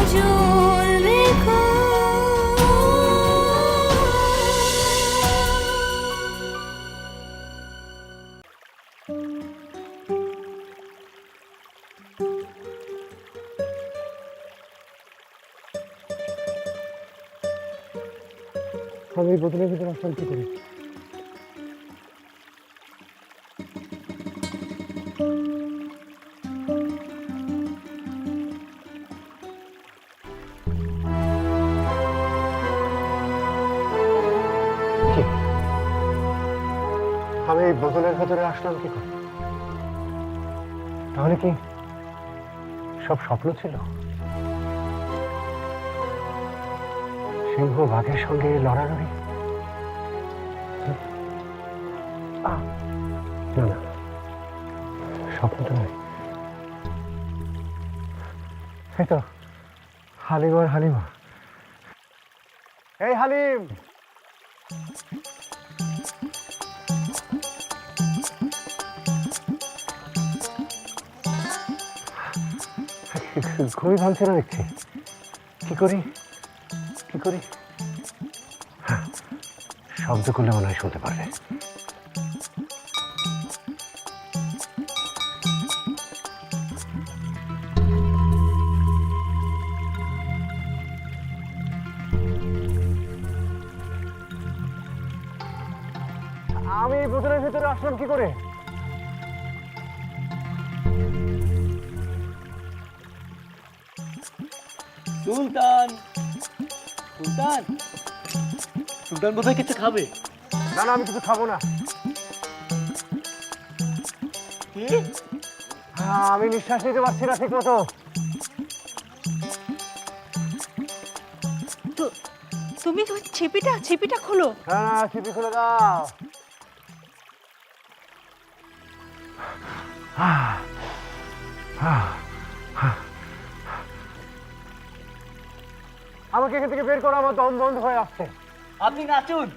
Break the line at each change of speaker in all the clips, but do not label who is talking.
নজর রেখো।
আমি এই বোতলের ভিতরে আসলাম কি করে? আমি এই বোতলের ভেতরে আসলাম কি করে? তাহলে কি সব স্বপ্ন ছিল? সিংহ বাঘের সঙ্গে লড়ালড়ি? না না, স্বপ্ন তো নয়। এই তো হালিম আর হালিমা। এই হালিম, ঘুমই ভাঙছে না দেখছি। কি করি কি করি? শব্দ করলে মনে হয় শুনতে পারবে। আমি এই বোতলের ভেতরে আসলাম কি করে?
সুলতান, সুলতান, সুলতান বোধহয় কিছু খাবে।
না না, আমি কিছু খাবো না।
কি?
আমি নিঃশ্বাস নিতে পারছি না ঠিক মতো।
তুমি ছিপিটা খোলো।
না না, ছিপি খুলে দাও। আমাকে এখান থেকে বের করো, আমার দম বন্ধ হয়ে আসছে।
আপনি নাচুন,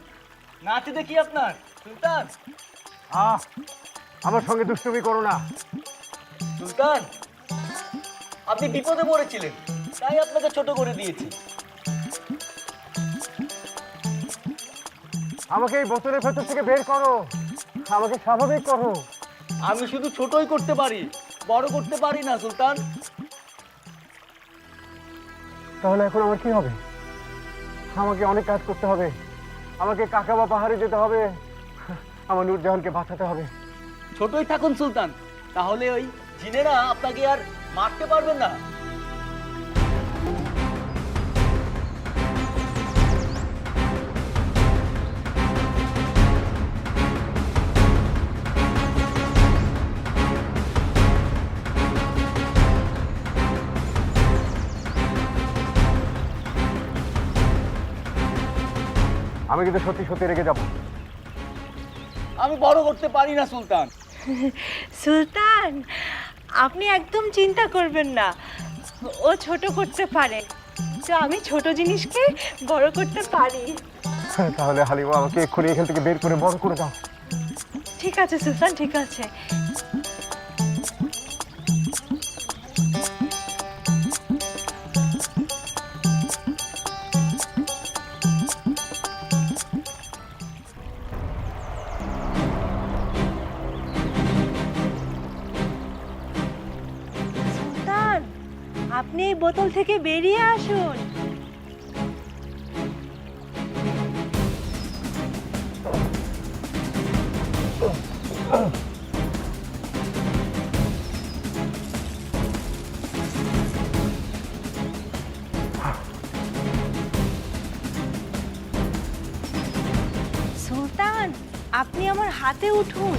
নাচে দেখি আপনার। সুলতান,
আমার সঙ্গে দুষ্টুমি করো না।
সুলতান, আপনি বিপদে পড়েছিলেন, তাই আপনাকে ছোট করে দিয়েছি।
আমাকে এই বোতলের ভেতর থেকে বের করো, আমাকে স্বাভাবিক করো।
আমি শুধু ছোটই করতে পারি, বড় করতে পারি না সুলতান।
তাহলে এখন আমার কি হবে? আমাকে অনেক কাজ করতে হবে। আমাকে কাকাবা পাহাড়ে যেতে হবে, আমার নূরজাহানকে বাঁচাতে হবে।
ছোটই থাকুন সুলতান, তাহলে ওই জিনেরা আপনাকে আর মারতে পারবেন না।
আমি কিন্তু সত্যি সত্যি রেগে যাব।
আমি বড় করতে পারি না সুলতান।
সুলতান, আপনি একদম চিন্তা করবেন না, ও ছোট করতে পারে, তো আমি ছোট জিনিসকে বড় করতে পারি।
তাহলে হালিমা, আমাকে এক্ষুনি এখান থেকে বের করে বড় করে দাও।
ঠিক আছে সুলতান, ঠিক আছে। সুলতান, আপনি এই বোতল থেকে বেরিয়ে আসুন। সুলতান, আপনি আমার হাতে উঠুন।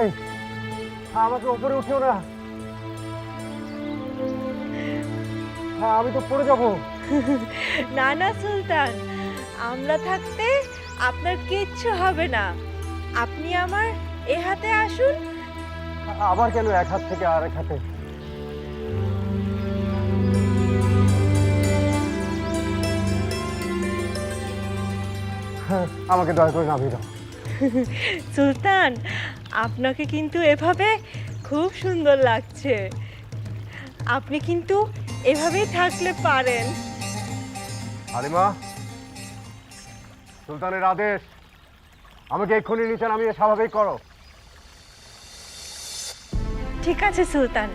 এই, আমাকে উপরে উঠিও না। আমি তো পড়ে যাবো।
না না সুলতান, আমরা থাকতে আপনার কিচ্ছু হবে না। আপনি আমার এ হাতে আসুন।
আবার কেন এক হাত থেকে আর এক হাতে? আমাকে দয়া করে নামিয়ে দাও।
সুলতান, আপনাকে কিন্তু এভাবে খুব সুন্দর লাগছে। আপনি কিন্তু এভাবেই থাকলে পারেন।
হালিমা, সুলতানের আদেশ, আমাকে এক্ষুনি নিচে নামিয়ে স্বাভাবিক করো।
ঠিক আছে সুলতান,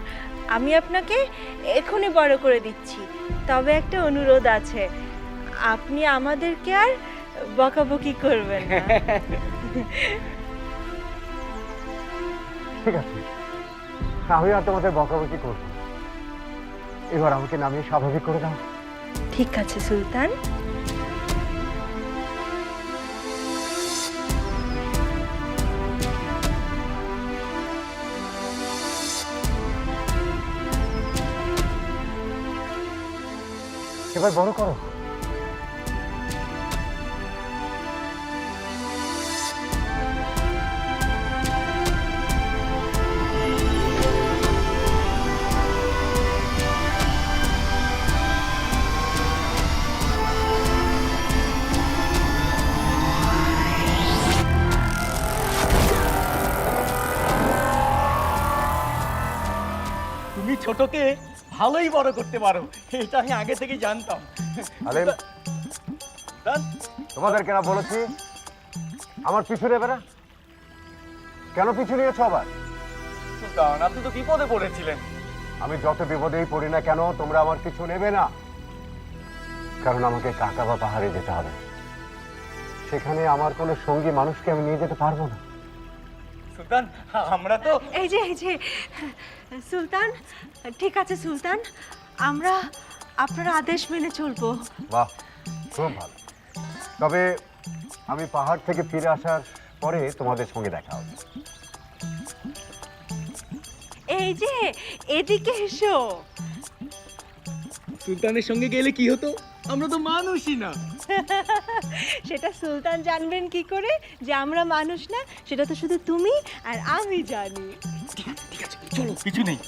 আমি আপনাকে এখনই বড় করে দিচ্ছি। তবে একটা অনুরোধ আছে, আপনি আমাদেরকে আর বকাবকি করবেন না।
ঠিক আছে, আমি আর তোমাদের বকাবকি করবো না। এবার আমাকে নামিয়ে স্বাভাবিক করে দাও।
ঠিক আছে সুলতান।
এবার বড় করো।
তুমি ছোটকে ভালোই বড় করতে পারো, এটা আমি আগে থেকে জানতাম।
আলিম,
সুলতান,
তোমাদের কেন বলেছি আমার পিছু নেবে না? কেন পিছু নিয়েছো আবার?
সুলতান, আপনি তো বিপদে পড়েছিলেন।
আমি যত বিপদেই পড়ি না কেন, তোমরা আমার পিছু নেবে না। কারণ আমাকে কাকাবা পাহাড়ে যেতে হবে। সেখানে আমার কোনো সঙ্গী মানুষকে আমি নিয়ে যেতে পারবো না।
সুলতান, আমরা তো
এই যে সুলতান, ঠিক আছে সুলতান, আমরা আপনার আদেশ মেনে চলবো।
বাহ, খুব ভালো। তবে আমি পাহাড় থেকে ফিরে আসার পরে তোমাদের সঙ্গে দেখা হবে।
এই যে এদিকে এসো।
সুলতানের সঙ্গে গেলে কি হতো? আমরা তো মানুষই না।
সেটা সুলতান জানবেন কি করে যে আমরা মানুষ না? সেটা তো শুধু তুমি আর আমি জানি।
ঠিক আছে, চলো, কিছু নেই।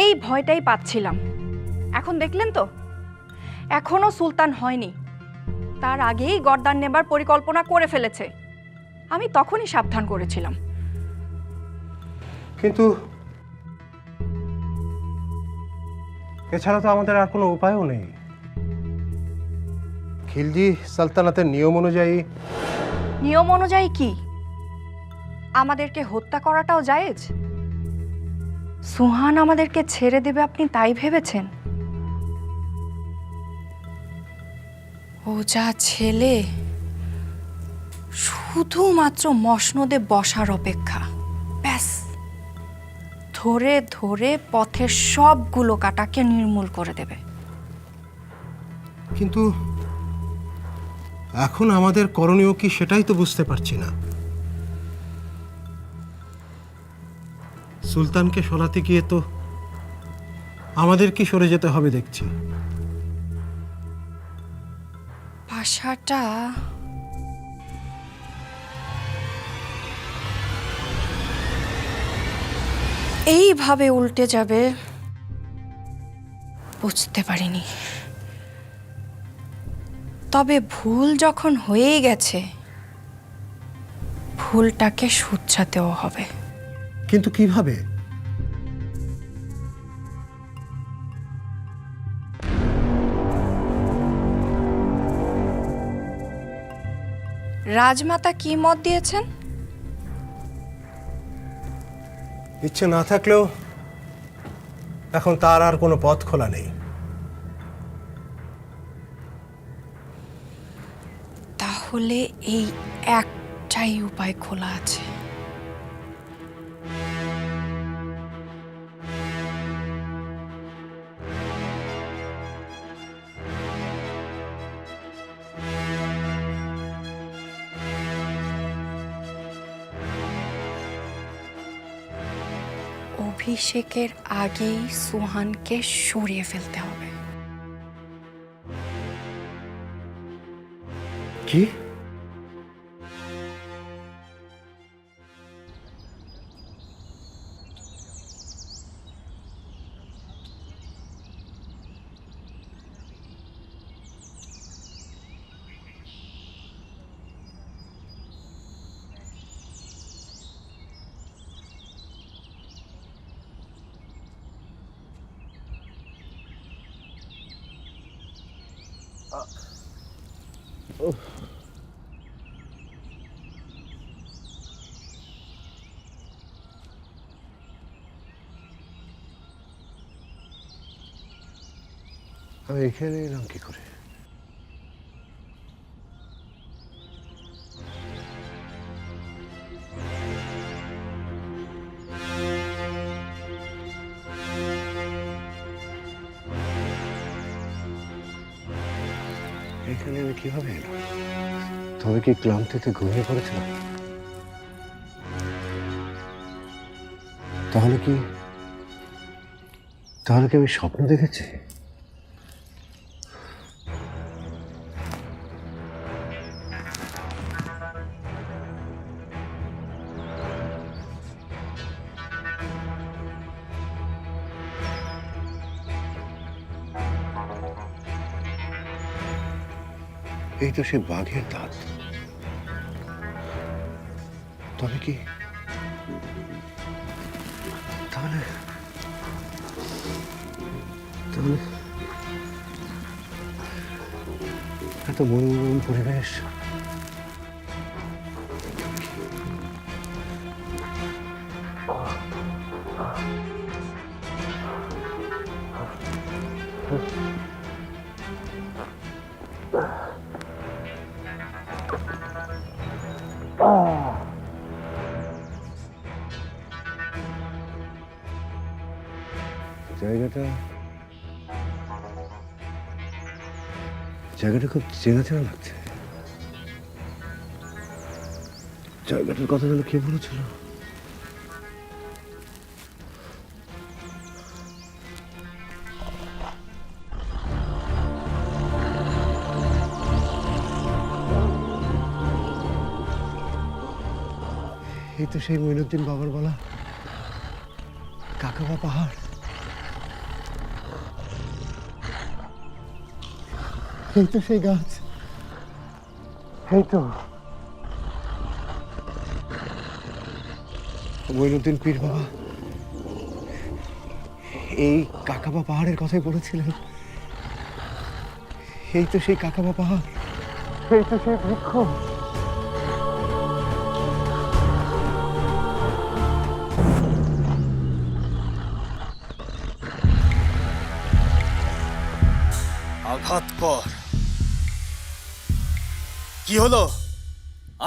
এই ভয়টাই পাচ্ছিলাম। এখন দেখলেন তো, এখনো সুলতান হয়নি, তার আগেই গর্দান নেবার পরিকল্পনা করে ফেলেছে। আমি তখনই সাবধান করেছিলাম।
কিন্তু এছাড়া তো আমাদের আর কোনো উপায়ও নেই। খিলজি সালতানাতের নিয়ম অনুযায়ী।
নিয়ম অনুযায়ী কি আমাদেরকে হত্যা করাটাও জায়েজ? সুহান আমাদেরকে ছেড়ে দেবে আপনি তাই ভেবেছেন? ও যা ছেলে, শুধুমাত্র মসনদে বসার অপেক্ষা। ব্যাস, ধরে ধরে পথের সবগুলো কাটাকে নির্মূল করে দেবে।
কিন্তু এখন আমাদের করণীয় কি সেটাই তো বুঝতে পারছি না। সুলতানকে সরাতে গিয়ে তো আমাদের কি সরে যেতে হবে দেখছি।
ভাষাটা এইভাবে উল্টে যাবে বুঝতে পারিনি। তবে ভুল যখন হয়েই গেছে, ভুলটাকে শুধরাতেও হবে।
কিন্তু কিভাবে?
রাজমাতা কি মত দিয়েছেন?
ইচ্ছে না থাকলেও এখন তার আর কোনো পথ খোলা নেই।
তাহলে এই একটাই উপায় খোলা আছে। অভিষেকের আগেই সুহানকে সরিয়ে ফেলতে হবে।
কি?
আমি এখানে এলাম কি করে? এখানে আমি কিভাবে এলাম? তবে কি ক্লান্তিতে ঘুমিয়ে পড়েছিলাম? তাহলে কি আমি স্বপ্ন দেখেছি? এই তো সে বাঘের দাঁত। তবে কি তাহলে এত মনোরম পরিবেশ, জায়গাটা খুব চেনা চেনা লাগছে। জায়গাটার কথা যেন কে বলেছিল? এই তো সেই মঈনুদ্দিন বাবার বলা কাকাবা পাহাড়। এই তো সেই গাছ। এই তো মঈনুদ্দিন পীর বাবা এই কাকাবা পাহাড়ের কথাই বলেছিলেন। এই তো সেই কাকাবা পাহাড়। এই তো সেই বৃক্ষ।
আঘাত কর। কি হলো?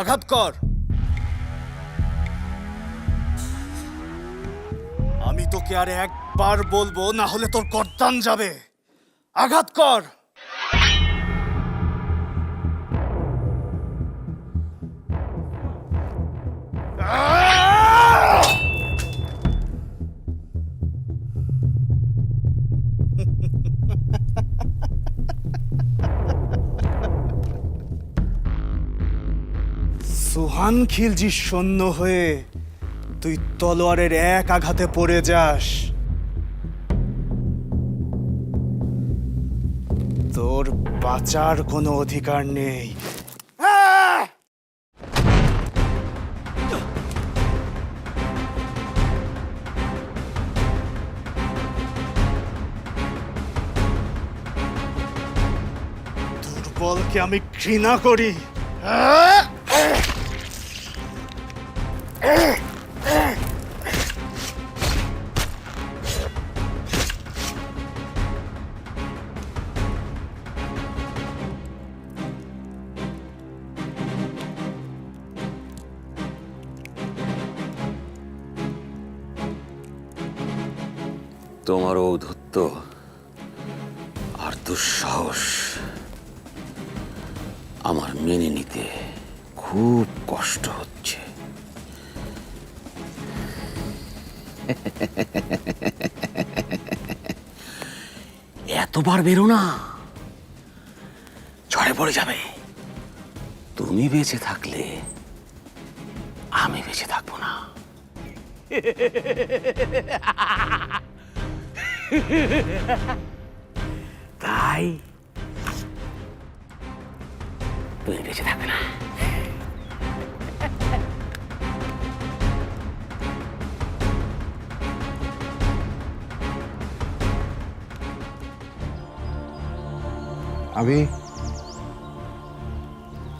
আঘাত কর। আমি তোকে আর একবার বলবো, না হলে তোর গর্দান যাবে। আঘাত কর।
খানখিলজি সৈন্য হয়ে তুই তলোয়ারের এক আঘাতে পড়ে যাস, তোর বাঁচার কোনো অধিকার নেই। দুর্বলকে আমি ঘৃণা করি।
তোমার ঔদ্ধত্য আর দুঃসাহস আমার মেনে নিতে খুব কষ্ট হচ্ছে। এতবার বেরো না, ঝড়ে পড়ে যাবে। তুমি বেঁচে থাকলে আমি বেঁচে থাকবো না। তাই তুমি বেঁচে থাকবে না।
আমি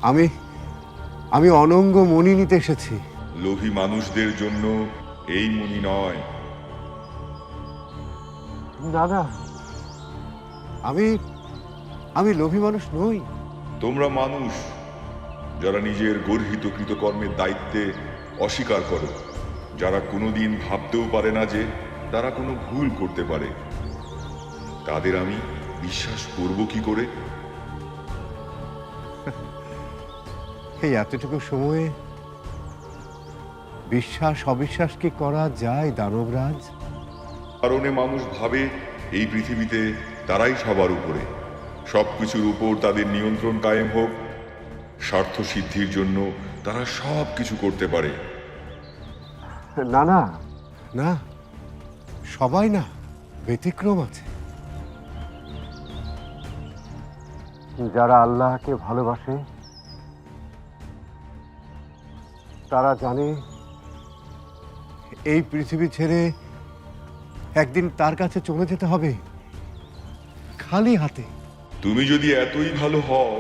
আমি আমি অনঙ্গ মণি নিতে এসেছি।
লোভী মানুষদের জন্য এই মণি নয়।
না না, আমি আমি লোভী মানুষ নই।
তোমরা মানুষ যারা নিজের গর্হিত কৃতকর্মের দায়িত্বে অস্বীকার করো, যারা কোনোদিন ভাবতেও পারে না যে তারা কোনো ভুল করতে পারে, তাদের আমি বিশ্বাস করব কি করে?
এই এতটুকু সময়ে বিশ্বাস অবিশ্বাস কি করা যায় দানবরাজ?
কারণে মানুষ ভাবে এই পৃথিবীতে তারাই সবার উপরে, সবকিছুর উপর তাদের নিয়ন্ত্রণ কায়েম হোক। স্বার্থ সিদ্ধির জন্য তারা সব কিছু করতে পারে।
না না না, সবাই না, ব্যতিক্রম আছে। যারা আল্লাহকে ভালোবাসে তারা জানে এই পৃথিবী ছেড়ে একদিন তার কাছে চলে যেতে হবে খালি হাতে।
তুমি যদি এতই ভালো হও,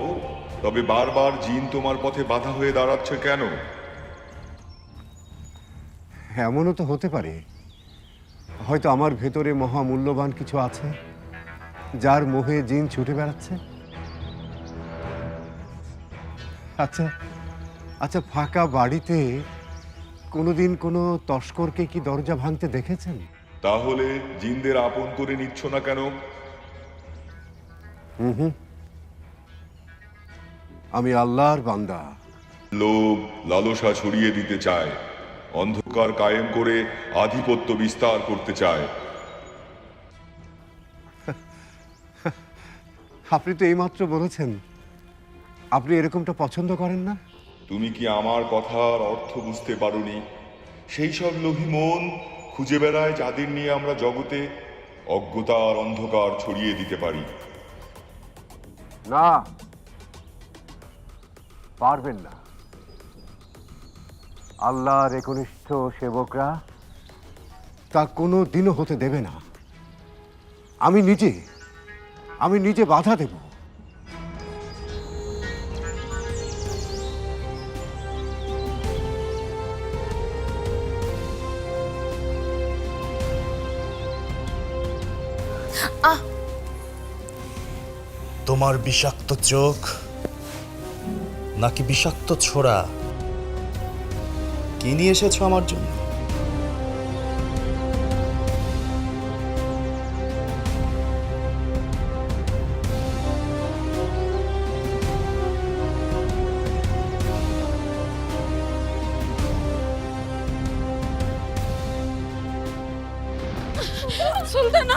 তবে বারবার জিন তোমার পথে বাধা হয়ে দাঁড়াচ্ছে কেন?
এমনও তো হতে পারে, হয়তো আমার ভেতরে মহামূল্যবান কিছু আছে যার মোহে জিন ছুটে বেড়াচ্ছে। আচ্ছা আচ্ছা, ফাঁকা বাড়িতে কোনোদিন কোনো তস্করকে কি দরজা ভাঙতে দেখেছেন?
তাহলে জিনদের আপন করে নিচ্ছ না কেন?
আমি আল্লাহর বান্দা।
লোভ লালসা ছড়িয়ে দিতে চায়, অন্ধকার কায়েম করে আধিপত্য বিস্তার করতে চায়।
আপনি তো এইমাত্র বলেছেন আপনি এরকমটা পছন্দ করেন না।
তুমি কি আমার কথার অর্থ বুঝতে পারোনি? সেই সব লোভী মন খুঁজে বেড়ায় যাদের নিয়ে আমরা জগতে অজ্ঞতা আর অন্ধকার ছড়িয়ে দিতে পারি।
না, পারবেন না। আল্লাহর একনিষ্ঠ সেবকরা তা কোনো দিনও হতে দেবে না। আমি নিজে বাধা দেব।
তোমার বিষাক্ত চোখ নাকি বিষাক্ত ছোড়া, কি নিয়ে এসেছো আমার জন্য?
সুলতানা